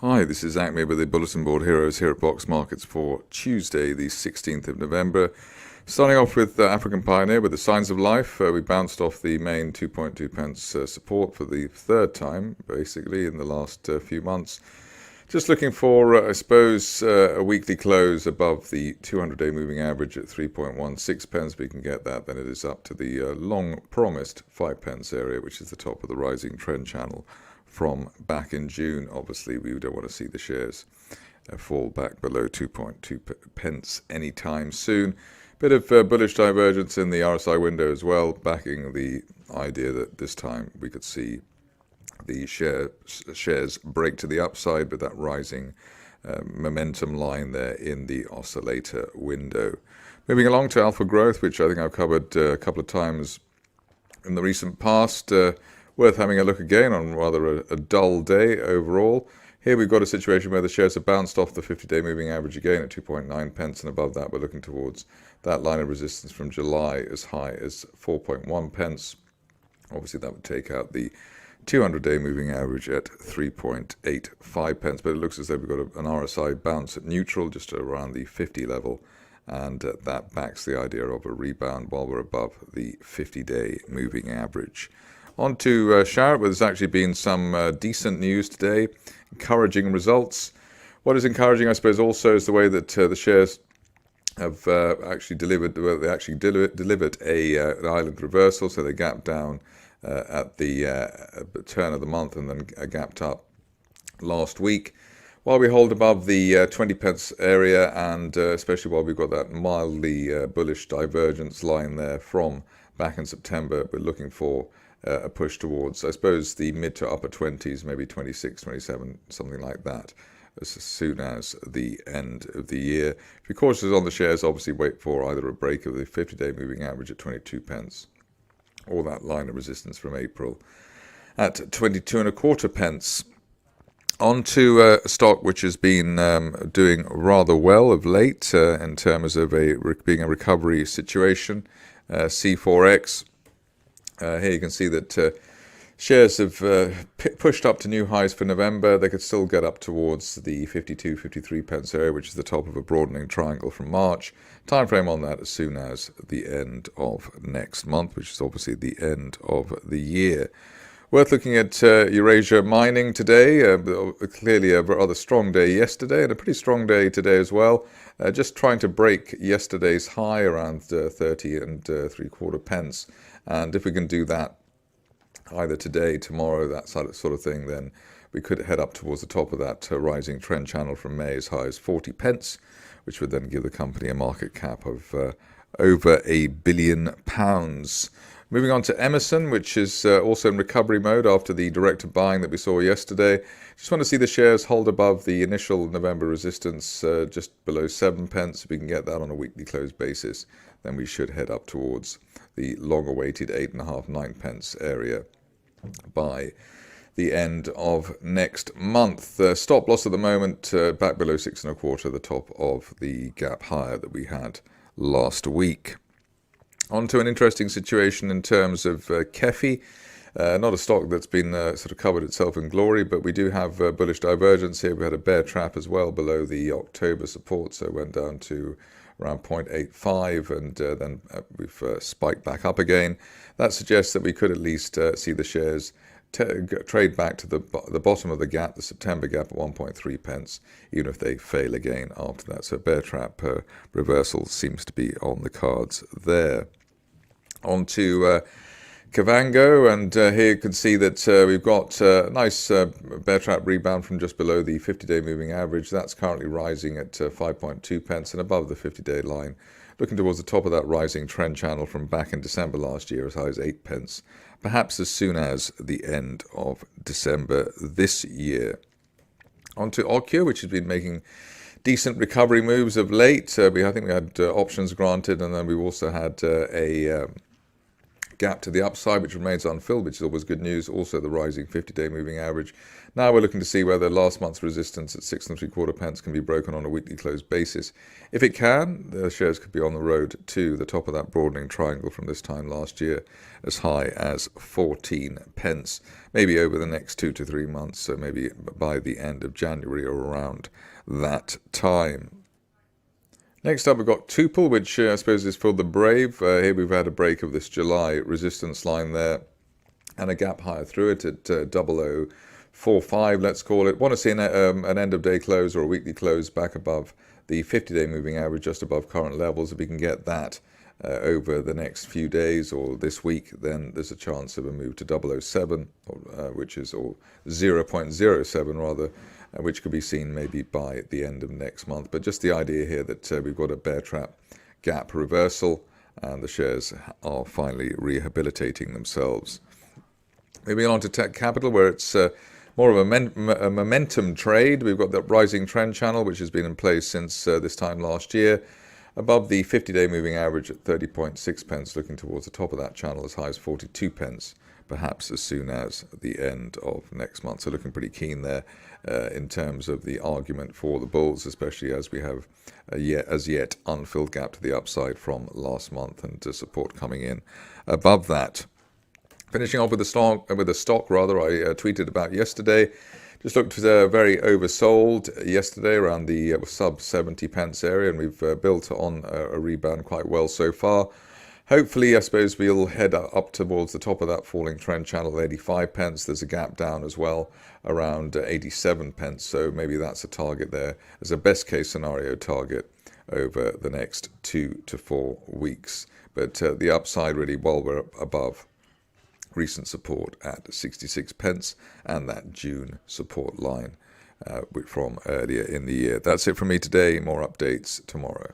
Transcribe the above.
Hi, this is Acme with the Bulletin Board Heroes here at Box Markets for Tuesday, the 16th of November. Starting off with African Pioneer with the Signs of Life. We bounced off the main 2.2 pence support for the third time, basically, in the last few months. Just looking for, a weekly close above the 200-day moving average at 3.16 pence. If we can get that, then it is up to the long-promised 5 pence area, which is the top of the rising trend channel from back in June. Obviously, we don't want to see the shares fall back below 2.2 pence anytime soon. Bit of bullish divergence in the RSI window as well, backing the idea that this time we could see the shares break to the upside with that rising momentum line there in the oscillator window. Moving along to Alpha Growth, which I think I've covered a couple of times in the recent past. Worth having a look again on rather a dull day overall. Here we've got a situation where the shares have bounced off the 50-day moving average again at 2.9 pence, and above that we're looking towards that line of resistance from July as high as 4.1 pence. Obviously that would take out the 200-day moving average at 3.85 pence, but it looks as though we've got an RSI bounce at neutral just around the 50 level, and that backs the idea of a rebound while we're above the 50-day moving average. On to Sharad, where there's actually been some decent news today, encouraging results. What is encouraging, I suppose, also is the way that the shares have actually delivered. Well, they actually delivered an island reversal, so they gapped down at the turn of the month and then gapped up last week. While we hold above the 20 pence area, and especially while we've got that mildly bullish divergence line there from back in September, we're looking for a push towards, I suppose, the mid to upper 20s, maybe 26, 27, something like that, as soon as the end of the year. If you're cautious on the shares, obviously wait for either a break of the 50-day moving average at 22 pence or that line of resistance from April at 22 and a quarter pence. On to a stock which has been doing rather well of late in terms of being a recovery situation, C4X. Here you can see that shares have pushed up to new highs for November. They could still get up towards the 52, 53 pence area, which is the top of a broadening triangle from March. Time frame on that as soon as the end of next month, which is obviously the end of the year. Worth looking at Eurasia Mining today. Clearly a rather strong day yesterday and a pretty strong day today as well. Just trying to break yesterday's high around 30 and 3/4 pence. And if we can do that either today, tomorrow, that sort of thing, then we could head up towards the top of that rising trend channel from May as high as 40 pence, which would then give the company a market cap of over £1 billion. Moving on to Emerson, which is also in recovery mode after the directed buying that we saw yesterday. Just want to see the shares hold above the initial November resistance just below 7 pence. If we can get that on a weekly close basis, then we should head up towards the long-awaited 8.5, 9 pence area by the end of next month. Stop loss at the moment back below 6.25, the top of the gap higher that we had last week. On to an interesting situation in terms of KEFI. Not a stock that's been sort of covered itself in glory, but we do have bullish divergence here. We had a bear trap as well below the October support, so it went down to around 0.85, and then we've spiked back up again. That suggests that we could at least see the shares trade back to the bottom of the gap, the September gap at 1.3 pence, even if they fail again after that. So bear trap reversal seems to be on the cards there. On to Kavango, and here you can see that we've got a nice bear trap rebound from just below the 50-day moving average. That's currently rising at 5.2 pence and above the 50-day line, looking towards the top of that rising trend channel from back in December last year as high as 8 pence, perhaps as soon as the end of December this year. On to Okia, which has been making decent recovery moves of late. I think we had options granted, and then we've also had a gap to the upside, which remains unfilled, which is always good news. Also, the rising 50-day moving average. Now we're looking to see whether last month's resistance at 6.75 can be broken on a weekly close basis. If it can, the shares could be on the road to the top of that broadening triangle from this time last year, as high as 14 pence, maybe over the next 2 to 3 months, so maybe by the end of January or around that time. Next up, we've got Tupel, which I suppose is for the brave. Here we've had a break of this July resistance line there and a gap higher through it at 0045, let's call it. Want to see an end-of-day close or a weekly close back above the 50-day moving average, just above current levels. If we can get that over the next few days or this week, then there's a chance of a move to 007, which is, or 0.07 rather, which could be seen maybe by the end of next month. But just the idea here that we've got a bear trap gap reversal and the shares are finally rehabilitating themselves. Moving on to Tech Capital, where it's more of a momentum trade. We've got the rising trend channel, which has been in place since this time last year, above the 50-day moving average at 30.6 pence, looking towards the top of that channel as high as 42 pence, perhaps as soon as the end of next month. So looking pretty keen there in terms of the argument for the bulls, especially as we have a as yet unfilled gap to the upside from last month and support coming in above that. Finishing off with a stock, I tweeted about yesterday. Just looked very oversold yesterday around the sub 70 pence area, and we've built on a rebound quite well so far. Hopefully, I suppose we'll head up towards the top of that falling trend channel at 85 pence. There's a gap down as well around 87 pence, so maybe that's a target there as a best case scenario target over the next 2 to 4 weeks. But the upside really, while we're above recent support at 66 pence and that June support line from earlier in the year. That's it from me today. More updates tomorrow.